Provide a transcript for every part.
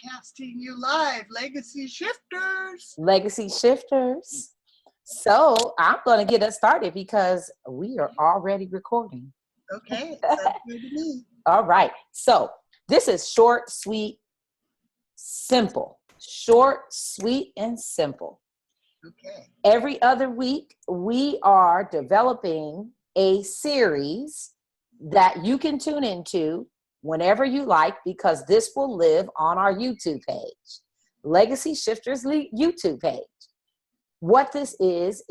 broadcasting you live, Legacy Shifters. Legacy Shifters. So I'm going to get us started because we are already recording. Okay, sounds good to me. All right. So this is short, sweet, simple. Short, sweet, and simple. Okay. Every other week, we are developing a series that you can tune into whenever you like, because this will live on our YouTube page, Legacy Shifters YouTube page. What this is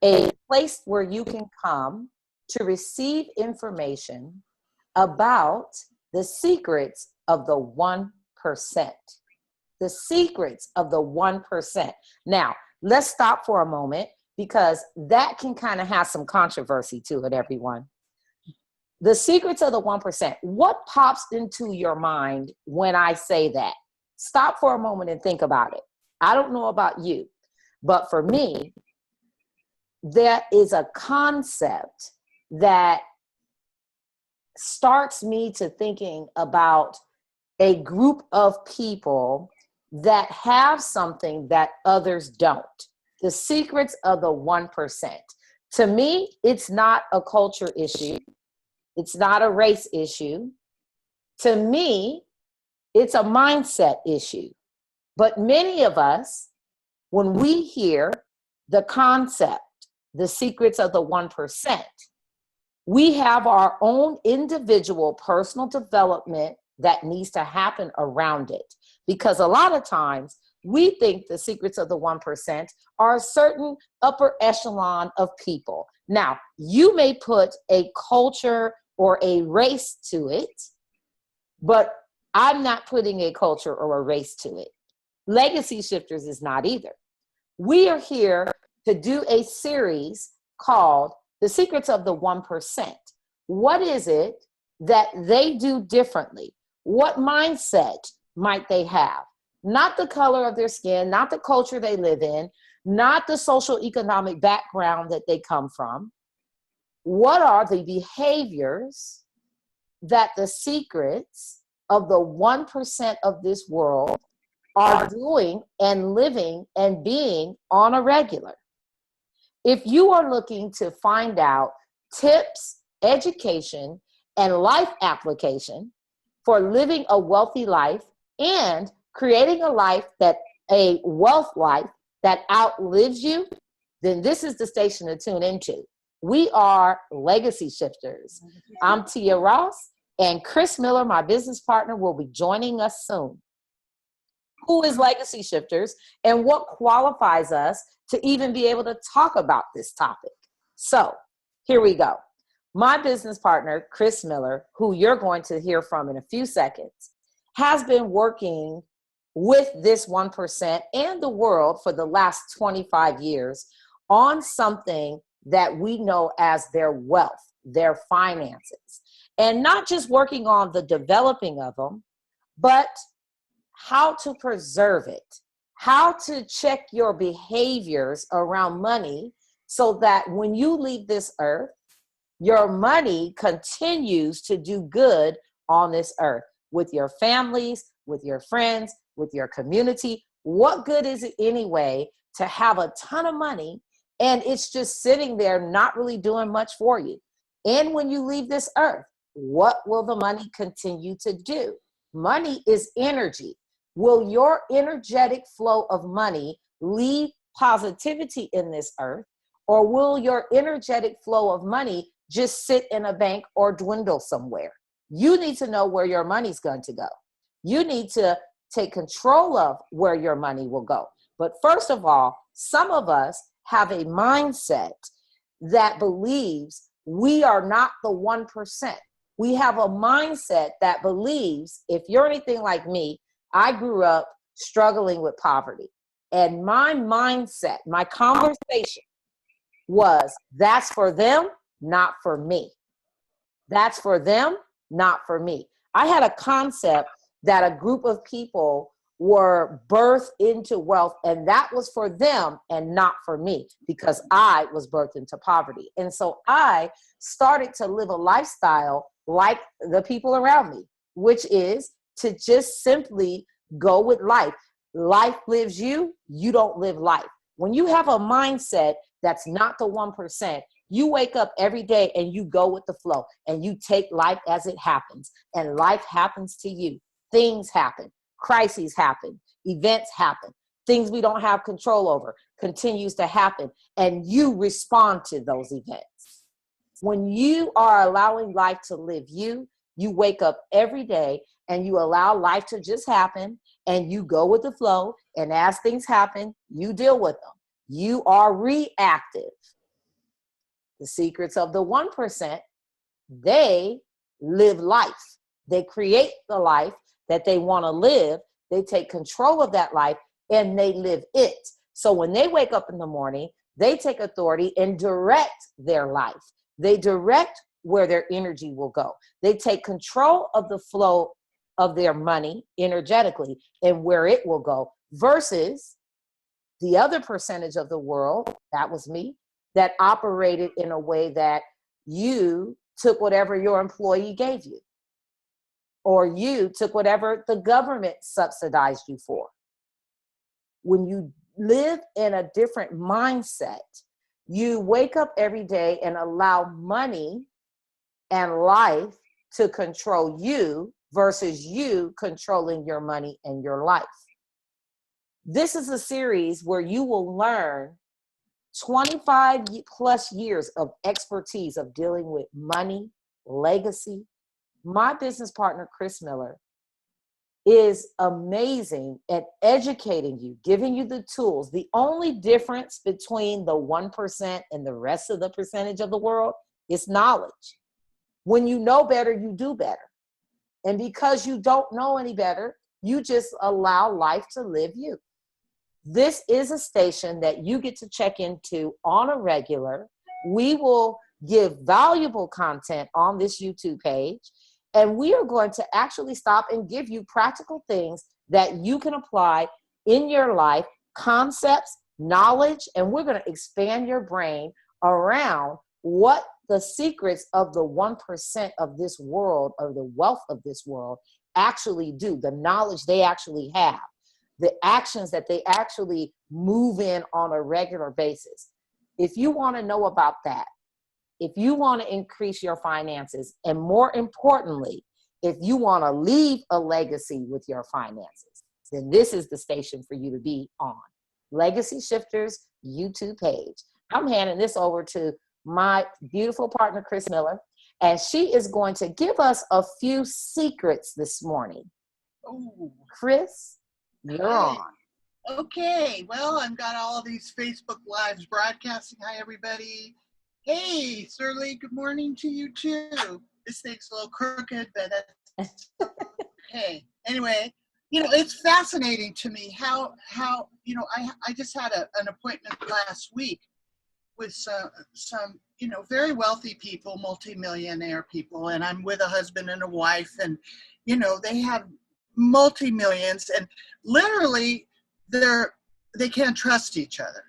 a place where you can come to receive information about the secrets of the 1%. The secrets of the 1%. Now, let's stop for a moment because that can kind of have some controversy to it, everyone. The secrets of the 1%. What pops into your mind when I say that? Stop for a moment and think about it. I don't know about you, but for me, there is a concept that starts me to thinking about a group of people that have something that others don't. The secrets of the 1%. To me, it's not a culture issue. It's not a race issue. To me, it's a mindset issue. But many of us, when we hear the concept, the secrets of the 1%, we have our own individual personal development that needs to happen around it. Because a lot of times we think the secrets of the 1% are a certain upper echelon of people. Now, you may put a culture or a race to it, but I'm not putting a culture or a race to it. Legacy Shifters is not either. We are here to do a series called The Secrets of the 1%. What is it that they do differently? What mindset might they have? Not the color of their skin, not the culture they live in, not the social economic background that they come from. What are the behaviors that the secrets of the 1% of this world are doing and living and being on a regular? If you are looking to find out tips, education, and life application for living a wealthy life and creating a life a wealth life that outlives you, then this is the station to tune into. We are Legacy Shifters. I'm Tia Ross, and Kris Miller, my business partner, will be joining us soon. Who is Legacy Shifters and what qualifies us to even be able to talk about this topic? So here we go. My business partner, Kris Miller, who you're going to hear from in a few seconds, has been working with this 1% and the world for the last 25 years on something that we know as their wealth, their finances. And not just working on the developing of them, but how to preserve it, how to check your behaviors around money so that when you leave this earth, your money continues to do good on this earth with your families, with your friends, with your community. What good is it anyway to have a ton of money and it's just sitting there not really doing much for you? And when you leave this earth, what will the money continue to do? Money is energy. Will your energetic flow of money leave positivity in this earth, or will your energetic flow of money just sit in a bank or dwindle somewhere? You need to know where your money's going to go. You need to take control of where your money will go. But first of all, some of us have a mindset that believes we are not the 1%. We have a mindset that believes, if you're anything like me, I grew up struggling with poverty. And my mindset, my conversation was, that's for them, not for me. That's for them, not for me. I had a concept that a group of people were birthed into wealth, and that was for them and not for me, because I was birthed into poverty. And so I started to live a lifestyle like the people around me, which is to just simply go with life. Life lives you, you don't live life. When you have a mindset that's not the 1%, you wake up every day and you go with the flow and you take life as it happens, and life happens to you. Things happen, crises happen, events happen, things we don't have control over continues to happen, and you respond to those events. When you are allowing life to live you, you wake up every day and you allow life to just happen, and you go with the flow, and as things happen, you deal with them. You are reactive. The secrets of the 1%, they live life. They create the life that they want to live. They take control of that life and they live it. So when they wake up in the morning, they take authority and direct their life. They direct where their energy will go. They take control of the flow of their money energetically and where it will go, versus the other percentage of the world, that was me, that operated in a way that you took whatever your employee gave you, or you took whatever the government subsidized you for. When you live in a different mindset, you wake up every day and allow money and life to control you versus you controlling your money and your life. This is a series where you will learn 25 plus years of expertise of dealing with money, legacy. My business partner, Kris Miller, is amazing at educating you, giving you the tools. The only difference between the 1% and the rest of the percentage of the world is knowledge. When you know better, you do better. And because you don't know any better, you just allow life to live you. This is a station that you get to check into on a regular. We will give valuable content on this YouTube page, and we are going to actually stop and give you practical things that you can apply in your life, concepts, knowledge, and we're going to expand your brain around what the secrets of the 1% of this world, or the wealth of this world, actually do, the knowledge they actually have, the actions that they actually move in on a regular basis. If you want to know about that, if you want to increase your finances, and more importantly, if you want to leave a legacy with your finances, then this is the station for you to be on. Legacy Shifters YouTube page. I'm handing this over to my beautiful partner, Kris Miller, and she is going to give us a few secrets this morning. Oh, Kris, you're on. Okay, well, I've got all of these Facebook Lives broadcasting. Hi, everybody. Hey, Surly, good morning to you, too. This thing's a little crooked, but that's okay. Anyway, it's fascinating to me how I just had an appointment last week with some very wealthy people, multimillionaire people, and I'm with a husband and a wife, and, they have multi-millions, and literally they can't trust each other.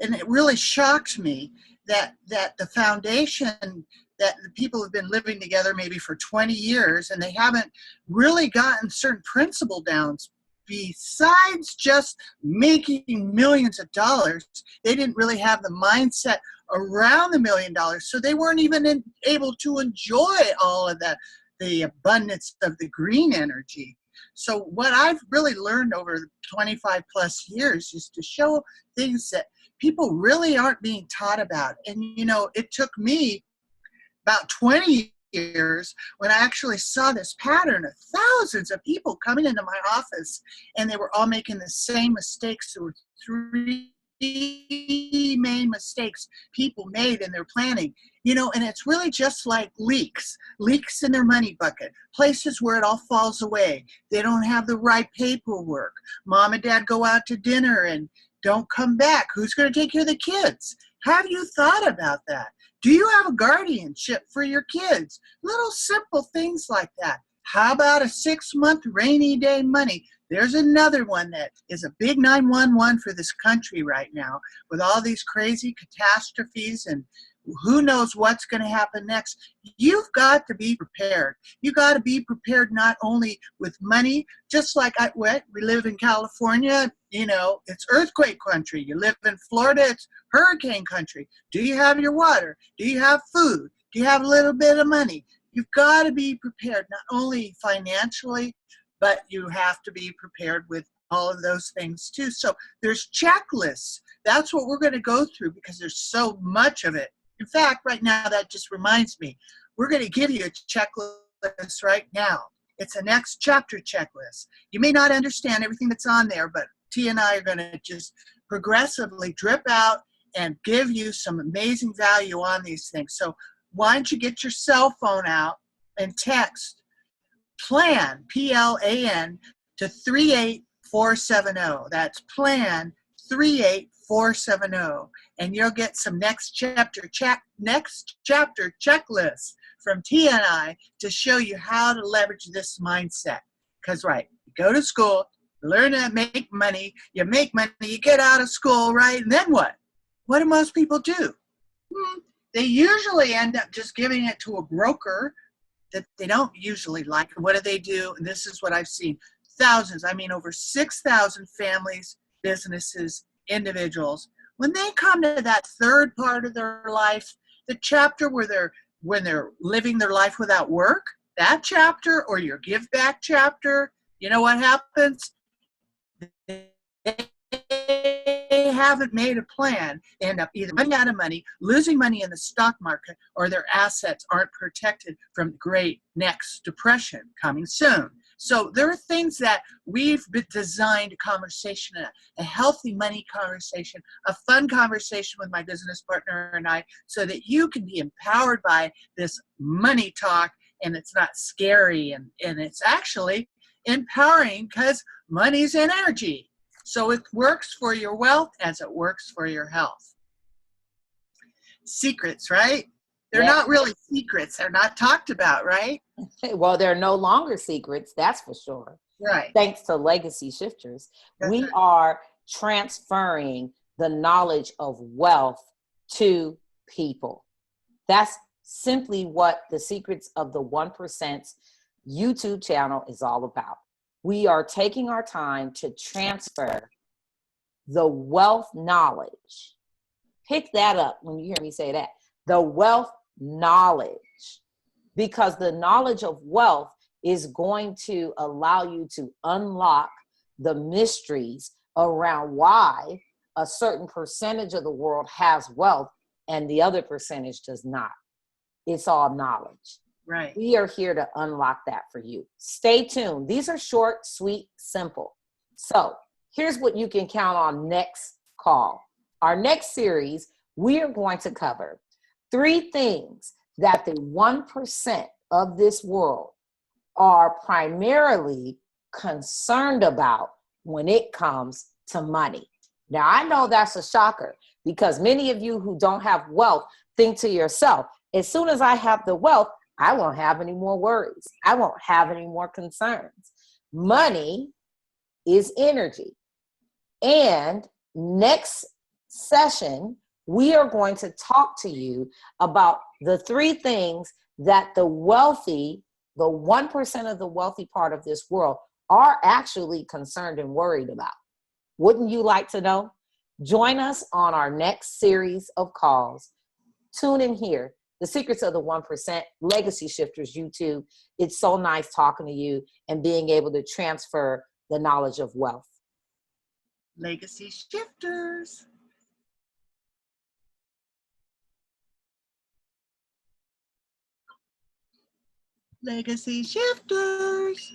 And it really shocked me that the foundation, that the people have been living together maybe for 20 years and they haven't really gotten certain principle downs. Besides just making millions of dollars, they didn't really have the mindset around the $1 million. So they weren't even able to enjoy all of that, the abundance of the green energy. So what I've really learned over 25 plus years is to show things that people really aren't being taught about. And, it took me about 20 years when I actually saw this pattern of thousands of people coming into my office, and they were all making the same mistakes. There were 3 main mistakes people made in their planning, and it's really just like leaks in their money bucket, places where it all falls away. They don't have the right paperwork. Mom and dad go out to dinner and don't come back. Who's going to take care of the kids? Have you thought about that? Do you have a guardianship for your kids? Little simple things like that. How about a 6-month rainy day money? There's another one that is a big 911 for this country right now with all these crazy catastrophes and who knows what's going to happen next. You've got to be prepared. You got to be prepared not only with money, just like we live in California, you know, it's earthquake country. You live in Florida, it's hurricane country. Do you have your water? Do you have food? Do you have a little bit of money? You've got to be prepared, not only financially, but you have to be prepared with all of those things too. So there's checklists. That's what we're going to go through because there's so much of it. In fact, right now, that just reminds me, we're going to give you a checklist right now. It's a next chapter checklist. You may not understand everything that's on there, but T and I are going to just progressively drip out and give you some amazing value on these things. So why don't you get your cell phone out and text PLAN, P-L-A-N, to 38470. That's PLAN 38470. And you'll get some next chapter checklists from T and I to show you how to leverage this mindset. Because, right, you go to school, you learn to make money, you get out of school, right? And then what? What do most people do? They usually end up just giving it to a broker that they don't usually like. And what do they do? And this is what I've seen. Thousands, I mean over 6,000 families, businesses, individuals, when they come to that third part of their life, the chapter where when they're living their life without work, that chapter, or your give back chapter, you know what happens? They haven't made a plan. They end up either running out of money, losing money in the stock market, or their assets aren't protected from the great next depression coming soon. So there are things that we've designed a conversation, a healthy money conversation, a fun conversation with my business partner and I, so that you can be empowered by this money talk, and it's not scary, and it's actually empowering because money's energy. So it works for your wealth as it works for your health. Secrets, right? They're not really secrets. They're not talked about, right? Well, they're no longer secrets, that's for sure. Right. Thanks to Legacy Shifters. We are transferring the knowledge of wealth to people. That's simply what the Secrets of the 1% YouTube channel is all about. We are taking our time to transfer the wealth knowledge. Pick that up when you hear me say that. The wealth knowledge. Because the knowledge of wealth is going to allow you to unlock the mysteries around why a certain percentage of the world has wealth and the other percentage does not. It's all knowledge. Right. We are here to unlock that for you. Stay tuned. These are short, sweet, simple. So here's what you can count on next call. Our next series, we are going to cover 3 things that the 1% of this world are primarily concerned about when it comes to money. Now, I know that's a shocker because many of you who don't have wealth think to yourself, as soon as I have the wealth, I won't have any more worries. I won't have any more concerns. Money is energy. And next session, we are going to talk to you about the 3 things that the wealthy, the 1% of the wealthy part of this world are actually concerned and worried about. Wouldn't you like to know? Join us on our next series of calls. Tune in here. The Secrets of the 1%, Legacy Shifters YouTube. It's so nice talking to you and being able to transfer the knowledge of wealth. Legacy Shifters. Legacy Shifters.